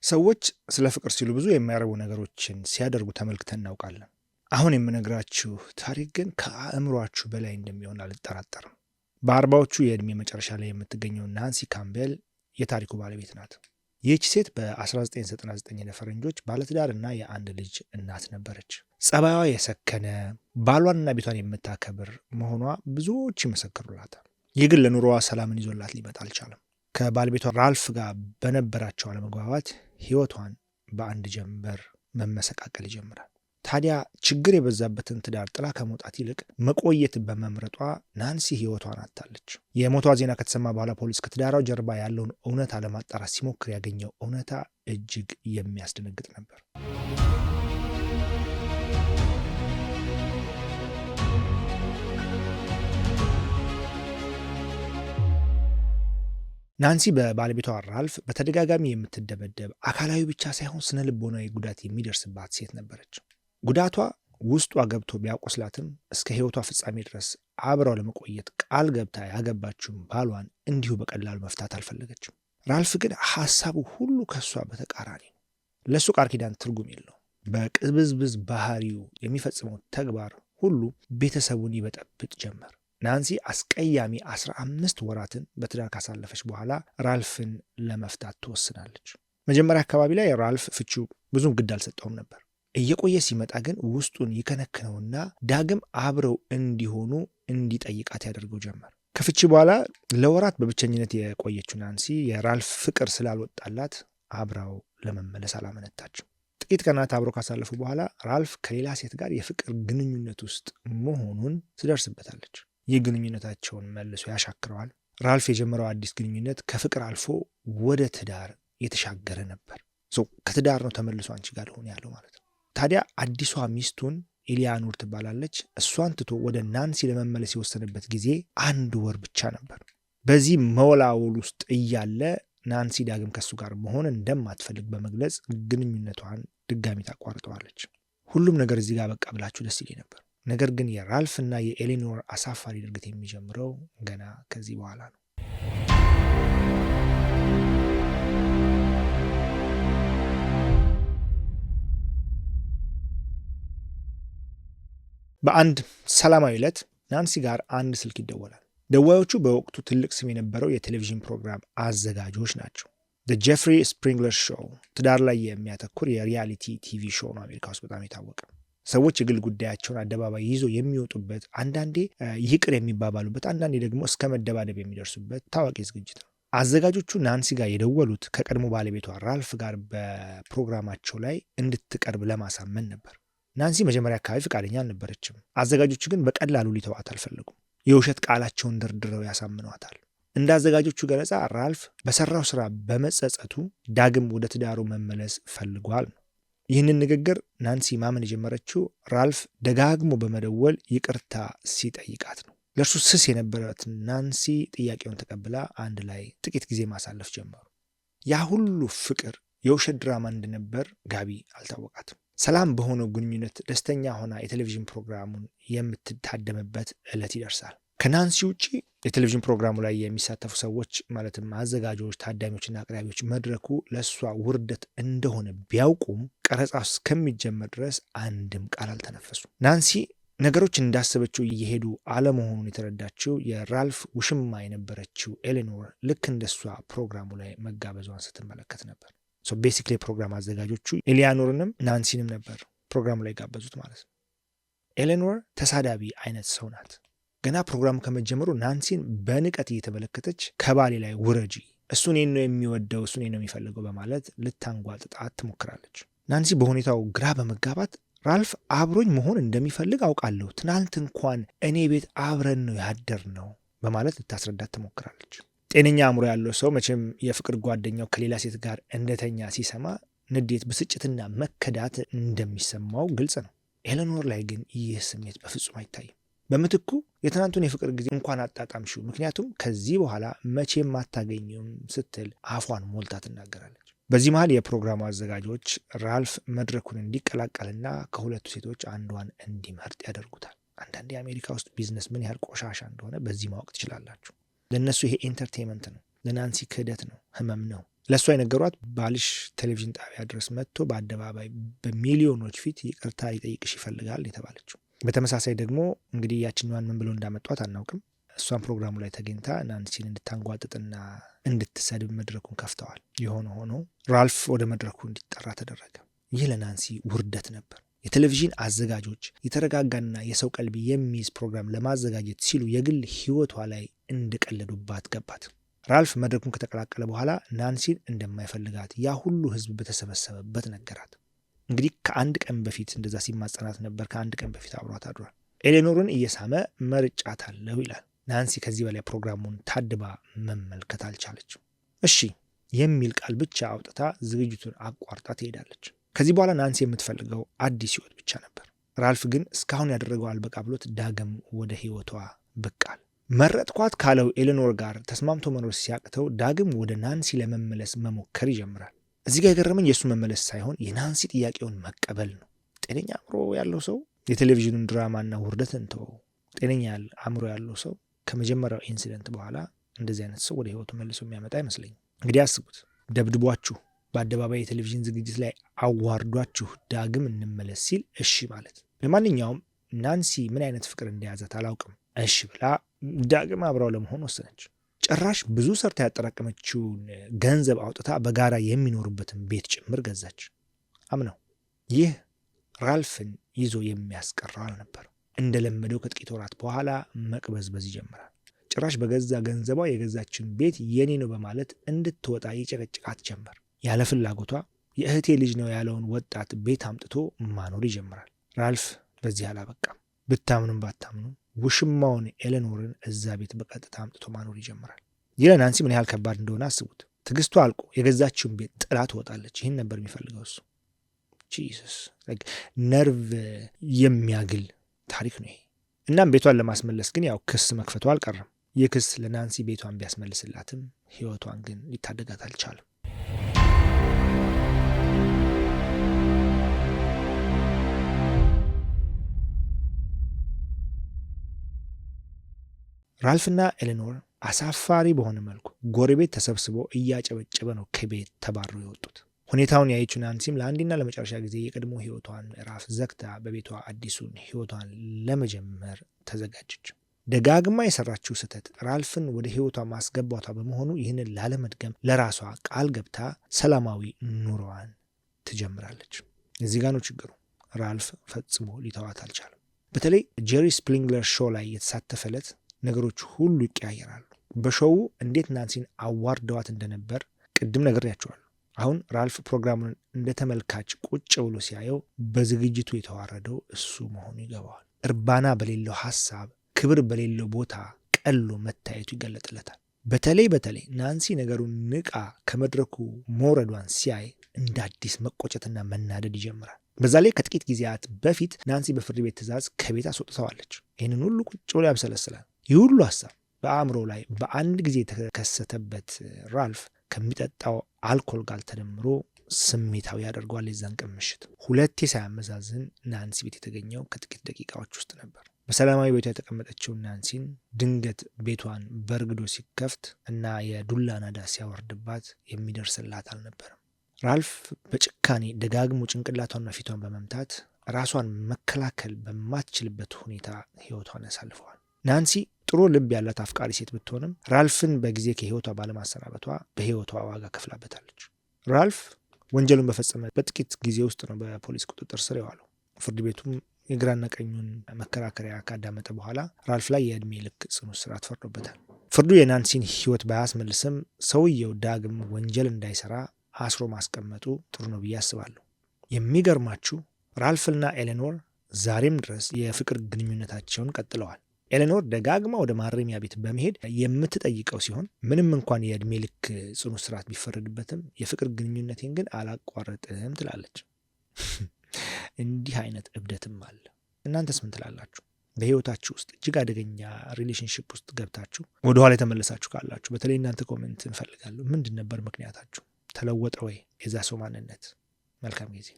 ሰዎች ስለ ፍቅር ሲሉ ብዙ የማይረቡ ነገሮችን ሲያደርጉ ተመልክተን እናውቃለን። አሁን የምነግራችሁ ታሪክ ግን ከአእምሯችሁ በላይ እንደሚሆን አልጠራጠርም። በአርባዎቹ የዕድሜ መጨረሻ ላይ የምትገኘው ናንሲ ካምቤል የታሪኩ ባለቤት ናት። ይህች ሴት በ1999 ለፈረንጆች ባለትዳርና የአንድ ልጅ እናት ነበረች። ጸባይዋ የሰከነ ባሏንና ቤቷን የምታከብር መሆኗ ብዙዎች ይመሰክሩላታል። ይህ ግን ለኑሮዋ ሰላምን ይዞላት ሊመጣ አልቻለም። ከባለቤቷ ራልፍ ጋር በነበራቸው አለመግባባት ሕይወቷን በአንድ ጀንበር መመሰቃቀል ይጀምራል። ታዲያ ችግር የበዛበትን ትዳር ጥላ ከመውጣት ይልቅ መቆየት በመምረጧ ናንሲ ሕይወቷን አጥታለች። የሞቷ ዜና ከተሰማ በኋላ ፖሊስ ከትዳሯ ጀርባ ያለውን እውነታ ለማጣራት ሲሞክር ያገኘው እውነታ እጅግ የሚያስደነግጥ ነበር። ናንሲ በባለቤቷ ራልፍ በተደጋጋሚ የምትደበደብ አካላዊ ብቻ ሳይሆን ስነ ልቦናዊ ጉዳት የሚደርስባት ሴት ነበረች። ጉዳቷ ውስጧ ገብቶ ቢያቆስላትም እስከ ሕይወቷ ፍጻሜ ድረስ አብረው ለመቆየት ቃል ገብታ ያገባችውን ባሏን እንዲሁ በቀላሉ መፍታት አልፈለገችም። ራልፍ ግን ሐሳቡ ሁሉ ከእሷ በተቃራኒ ነው። ለእሱ ቃል ኪዳን ትርጉም የለው። በቅብዝብዝ ባህሪው የሚፈጽመው ተግባር ሁሉ ቤተሰቡን ይበጠብጥ ጀመር። ናንሲ አስቀያሚ 15 ወራትን በትዳር ካሳለፈች በኋላ ራልፍን ለመፍታት ትወስናለች። መጀመሪያ አካባቢ ላይ ራልፍ ፍቺው ብዙም ግድ አልሰጠውም ነበር። እየቆየ ሲመጣ ግን ውስጡን ይከነክነውና ዳግም አብረው እንዲሆኑ እንዲጠይቃት ያደርገው ጀመር። ከፍቺ በኋላ ለወራት በብቸኝነት የቆየችው ናንሲ የራልፍ ፍቅር ስላልወጣላት አብረው ለመመለስ አላመነታችም። ጥቂት ቀናት አብረው ካሳለፉ በኋላ ራልፍ ከሌላ ሴት ጋር የፍቅር ግንኙነት ውስጥ መሆኑን ትደርስበታለች። ይህ ግንኙነታቸውን መልሶ ያሻክረዋል። ራልፍ የጀመረው አዲስ ግንኙነት ከፍቅር አልፎ ወደ ትዳር የተሻገረ ነበር። ከትዳር ነው ተመልሶ አንቺ ጋር ሊሆን ያለው ማለት ነው። ታዲያ አዲሷ ሚስቱን ኤሊያኖር ትባላለች። እሷን ትቶ ወደ ናንሲ ለመመለስ የወሰነበት ጊዜ 1 ወር ብቻ ነበር። በዚህ መወላወል ውስጥ እያለ ናንሲ ዳግም ከሱ ጋር መሆን እንደማትፈልግ በመግለጽ ግንኙነቷን ድጋሚ ታቋርጠዋለች። ሁሉም ነገር እዚህ ጋር በቃ ብላችሁ ደስ ይለኝ ነበር። ነገር ግን የራልፍና የኤሌኖር አሳፋሪ ድርጊት የሚጀምረው ገና ከዚህ በኋላ ነው። በአንድ ሰላማዊ ዕለት ናንሲ ጋር አንድ ስልክ ይደወላል። ደዋዮቹ በወቅቱ ትልቅ ስም የነበረው የቴሌቪዥን ፕሮግራም አዘጋጆች ናቸው። ጄፍሪ ስፕሪንግለር ሾው ትዳር ላይ የሚያተኩር የሪያሊቲ ቲቪ ሾው ነው። አሜሪካ ውስጥ በጣም የታወቀ ሰዎች የግል ጉዳያቸውን አደባባይ ይዞ የሚወጡበት፣ አንዳንዴ ይቅር የሚባባሉበት፣ አንዳንዴ ደግሞ እስከ መደባደብ የሚደርሱበት ታዋቂ ዝግጅት ነው። አዘጋጆቹ ናንሲ ጋር የደወሉት ከቀድሞ ባለቤቷ ራልፍ ጋር በፕሮግራማቸው ላይ እንድትቀርብ ለማሳመን ነበር። ናንሲ መጀመሪያ አካባቢ ፈቃደኛ አልነበረችም። አዘጋጆቹ ግን በቀላሉ ሊተዋት አልፈለጉም። የውሸት ቃላቸውን ደርድረው ያሳምኗታል። እንደ አዘጋጆቹ ገለጻ ራልፍ በሰራው ስራ በመጸጸቱ ዳግም ወደ ትዳሩ መመለስ ፈልጓል ነው። ይህንን ንግግር ናንሲ ማመን የጀመረችው ራልፍ ደጋግሞ በመደወል ይቅርታ ሲጠይቃት ነው። ለእርሱ ስስ የነበረት ናንሲ ጥያቄውን ተቀብላ አንድ ላይ ጥቂት ጊዜ ማሳለፍ ጀመሩ። ያ ሁሉ ፍቅር የውሸት ድራማ እንደነበር ጋቢ አልታወቃትም። ሰላም በሆነው ግንኙነት ደስተኛ ሆና የቴሌቪዥን ፕሮግራሙን የምትታደምበት ዕለት ይደርሳል። ከናንሲ ውጪ የቴሌቪዥን ፕሮግራሙ ላይ የሚሳተፉ ሰዎች ማለትም አዘጋጆች፣ ታዳሚዎችና አቅራቢዎች መድረኩ ለእሷ ውርደት እንደሆነ ቢያውቁም ቀረጻ እስከሚጀመር ድረስ አንድም ቃል አልተነፈሱ። ናንሲ ነገሮች እንዳሰበችው እየሄዱ አለመሆኑን የተረዳችው የራልፍ ውሽማ የነበረችው ኤሌኖር ልክ እንደሷ ፕሮግራሙ ላይ መጋበዟን ስትመለከት ነበር። ቤሲክሊ የፕሮግራም አዘጋጆቹ ኤሊያኖርንም ናንሲንም ነበር ፕሮግራሙ ላይ ጋበዙት ማለት ነው። ኤሌኖር ተሳዳቢ አይነት ሰው ናት። ገና ፕሮግራሙ ከመጀመሩ ናንሲን በንቀት እየተመለከተች ከባሌ ላይ ውረጂ፣ እሱ እኔን ነው የሚወደው፣ እሱ እኔን ነው የሚፈልገው በማለት ልታንጓጥጣት ትሞክራለች። ናንሲ በሁኔታው ግራ በመጋባት ራልፍ አብሮኝ መሆን እንደሚፈልግ አውቃለሁ፣ ትናንት እንኳን እኔ ቤት አብረን ነው ያደር ነው በማለት ልታስረዳት ትሞክራለች። ጤነኛ አእምሮ ያለው ሰው መቼም የፍቅር ጓደኛው ከሌላ ሴት ጋር እንደተኛ ሲሰማ ንዴት፣ ብስጭትና መከዳት እንደሚሰማው ግልጽ ነው። ኤሌኖር ላይ ግን ይህ ስሜት በፍጹም አይታይም። በምትኩ የትናንቱን የፍቅር ጊዜ እንኳን አጣጣምሽው፣ ምክንያቱም ከዚህ በኋላ መቼም አታገኙም ስትል አፏን ሞልታ ትናገራለች። በዚህ መሃል የፕሮግራሙ አዘጋጆች ራልፍ መድረኩን እንዲቀላቀልና ከሁለቱ ሴቶች አንዷን እንዲመርጥ ያደርጉታል። አንዳንዴ የአሜሪካ ውስጥ ቢዝነስ ምን ያህል ቆሻሻ እንደሆነ በዚህ ማወቅ ትችላላችሁ። ለእነሱ ይሄ ኤንተርቴንመንት ነው፣ ለናንሲ ክህደት ነው፣ ህመም ነው፣ ለእሷ የነገሯት ባልሽ ቴሌቪዥን ጣቢያ ድረስ መጥቶ በአደባባይ በሚሊዮኖች ፊት ይቅርታ ሊጠይቅሽ ይፈልጋል የተባለችው። በተመሳሳይ ደግሞ እንግዲህ ያችኛዋን ምን ብሎ እንዳመጧት አናውቅም። እሷን ፕሮግራሙ ላይ ተገኝታ ናንሲን እንድታንጓጥጥና እንድትሰድብ መድረኩን ከፍተዋል። የሆነ ሆኖ ራልፍ ወደ መድረኩ እንዲጠራ ተደረገ። ይህ ለናንሲ ውርደት ነበር። የቴሌቪዥን አዘጋጆች የተረጋጋና የሰው ቀልብ የሚይዝ ፕሮግራም ለማዘጋጀት ሲሉ የግል ሕይወቷ ላይ እንደቀለዱባት ገባት። ራልፍ መድረኩን ከተቀላቀለ በኋላ ናንሲን እንደማይፈልጋት ያ ሁሉ ሕዝብ በተሰበሰበበት ነገራት። እንግዲህ ከአንድ ቀን በፊት እንደዛ ሲማጸናት ነበር። ከአንድ ቀን በፊት አብሯት አድሯል። ኤሌኖርን እየሳመ መርጫታለሁ ይላል። ናንሲ ከዚህ በላይ ፕሮግራሙን ታድባ መመልከት አልቻለችም። እሺ የሚል ቃል ብቻ አውጥታ ዝግጅቱን አቋርጣ ትሄዳለች። ከዚህ በኋላ ናንሲ የምትፈልገው አዲስ ሕይወት ብቻ ነበር። ራልፍ ግን እስካሁን ያደረገው አልበቃ ብሎት ዳግም ወደ ሕይወቷ ብቃል። መረጥኳት ካለው ኤሌኖር ጋር ተስማምቶ መኖር ሲያቅተው ዳግም ወደ ናንሲ ለመመለስ መሞከር ይጀምራል። እዚህ ጋር የገረመኝ የእሱ መመለስ ሳይሆን የናንሲ ጥያቄውን መቀበል ነው። ጤነኛ አእምሮ ያለው ሰው የቴሌቪዥኑን ድራማና ውርደትን ተወው። ጤነኛ አእምሮ ያለው ሰው ከመጀመሪያው ኢንሲደንት በኋላ እንደዚህ አይነት ሰው ወደ ሕይወቱ መልሶ የሚያመጣ አይመስለኝም። እንግዲህ አስቡት፣ ደብድቧችሁ በአደባባይ የቴሌቪዥን ዝግጅት ላይ አዋርዷችሁ ዳግም እንመለስ ሲል እሺ ማለት። ለማንኛውም ናንሲ ምን አይነት ፍቅር እንደያዛት አላውቅም። እሺ ብላ ዳግም አብራው ለመሆን ወሰነች። ጭራሽ ብዙ ሰርታ ያጠራቀመችውን ገንዘብ አውጥታ በጋራ የሚኖሩበትን ቤት ጭምር ገዛች። አምነው ይህ ራልፍን ይዞ የሚያስቀረው አልነበር። እንደለመደው ከጥቂት ወራት በኋላ መቅበዝበዝ ይጀምራል። ጭራሽ በገዛ ገንዘቧ የገዛችን ቤት የኔ ነው በማለት እንድትወጣ ይጨቀጭቃት ጀመር። ያለ ፍላጎቷ የእህቴ ልጅ ነው ያለውን ወጣት ቤት አምጥቶ ማኖር ይጀምራል። ራልፍ በዚህ አላበቃም። ብታምኑም ባታምኑም ውሽማውን ኤሌኖርን እዛ ቤት በቀጥታ አምጥቶ ማኖር ይጀምራል። ይህ ለናንሲ ምን ያህል ከባድ እንደሆነ አስቡት። ትዕግስቷ አልቆ የገዛችውን ቤት ጥላ ትወጣለች። ይህን ነበር የሚፈልገው እሱ። ጂሰስ ነርቭ የሚያግል ታሪክ ነው ይሄ። እናም ቤቷን ለማስመለስ ግን ያው ክስ መክፈቱ አልቀረም። ይህ ክስ ለናንሲ ቤቷን ቢያስመልስላትም ሕይወቷን ግን ሊታደጋት አልቻለም። ራልፍና ኤሌኖር አሳፋሪ በሆነ መልኩ ጎረቤት ተሰብስቦ እያጨበጨበ ነው ከቤት ተባረው የወጡት። ሁኔታውን ያየችው ናንሲም ለአንዴና ለመጨረሻ ጊዜ የቀድሞ ሕይወቷን ምዕራፍ ዘግታ በቤቷ አዲሱን ሕይወቷን ለመጀመር ተዘጋጀች። ደጋግማ የሰራችው ስህተት ራልፍን ወደ ሕይወቷ ማስገባቷ በመሆኑ ይህንን ላለመድገም ለራሷ ቃል ገብታ ሰላማዊ ኑሮዋን ትጀምራለች። እዚህ ጋር ነው ችግሩ። ራልፍ ፈጽሞ ሊተዋት አልቻለም። በተለይ ጄሪ ስፕሪንግለር ሾው ላይ የተሳተፈለት ነገሮች ሁሉ ይቀያየራሉ። በሾው እንዴት ናንሲን አዋርደዋት እንደነበር ቅድም ነግሬያቸዋለሁ። አሁን ራልፍ ፕሮግራሙን እንደ ተመልካች ቁጭ ብሎ ሲያየው በዝግጅቱ የተዋረደው እሱ መሆኑ ይገባዋል። እርባና በሌለው ሀሳብ፣ ክብር በሌለው ቦታ ቀሎ መታየቱ ይገለጥለታል። በተለይ ናንሲ ነገሩን ንቃ ከመድረኩ መውረዷን ሲያይ እንደ አዲስ መቆጨትና መናደድ ይጀምራል። በዛ ላይ ከጥቂት ጊዜያት በፊት ናንሲ በፍርድ ቤት ትዕዛዝ ከቤት አስወጥተዋለች። ይህንን ሁሉ ቁጭ ብሎ ያብሰለስላል። ይህ ሁሉ ሀሳብ በአእምሮ ላይ በአንድ ጊዜ የተከሰተበት ራልፍ ከሚጠጣው አልኮል ጋር ተደምሮ ስሜታዊ ያደርገዋል። የዛን ቀን ምሽት ሁለቴ ሳያመዛዝን ናንሲ ቤት የተገኘው ከጥቂት ደቂቃዎች ውስጥ ነበር። በሰላማዊ ቤቷ የተቀመጠችው ናንሲን ድንገት ቤቷን በርግዶ ሲከፍት እና የዱላ ናዳ ሲያወርድባት የሚደርስላት አልነበረም። ራልፍ በጭካኔ ደጋግሞ ጭንቅላቷንና ፊቷን በመምታት ራሷን መከላከል በማትችልበት ሁኔታ ሕይወቷን ያሳልፈዋል። ናንሲ ጥሩ ልብ ያላት አፍቃሪ ሴት ብትሆንም ራልፍን በጊዜ ከሕይወቷ ባለማሰናበቷ በሕይወቷ ዋጋ ከፍላበታለች። ራልፍ ወንጀሉን በፈጸመ በጥቂት ጊዜ ውስጥ ነው በፖሊስ ቁጥጥር ስር የዋለው። ፍርድ ቤቱም የግራና ቀኙን መከራከሪያ ካዳመጠ በኋላ ራልፍ ላይ የዕድሜ ልክ ጽኑ እስራት ፈርዶበታል። ፍርዱ የናንሲን ሕይወት ባያስመልስም ሰውየው ዳግም ወንጀል እንዳይሰራ አስሮ ማስቀመጡ ጥሩ ነው ብዬ አስባለሁ። የሚገርማችሁ ራልፍና ኤሌኖር ዛሬም ድረስ የፍቅር ግንኙነታቸውን ቀጥለዋል። ኤሌኖር ደጋግማ ወደ ማረሚያ ቤት በመሄድ የምትጠይቀው ሲሆን ምንም እንኳን የዕድሜ ልክ ጽኑ እስራት ቢፈረድበትም የፍቅር ግንኙነቴን ግን አላቋረጥም ትላለች። እንዲህ አይነት እብደትም አለ። እናንተስ ምን ትላላችሁ? በህይወታችሁ ውስጥ እጅግ አደገኛ ሪሌሽንሽፕ ውስጥ ገብታችሁ ወደኋላ የተመለሳችሁ ካላችሁ በተለይ እናንተ ኮሜንት እንፈልጋለሁ። ምንድን ነበር ምክንያታችሁ? ተለወጠ ወይ የዛ ሰው ማንነት? መልካም ጊዜ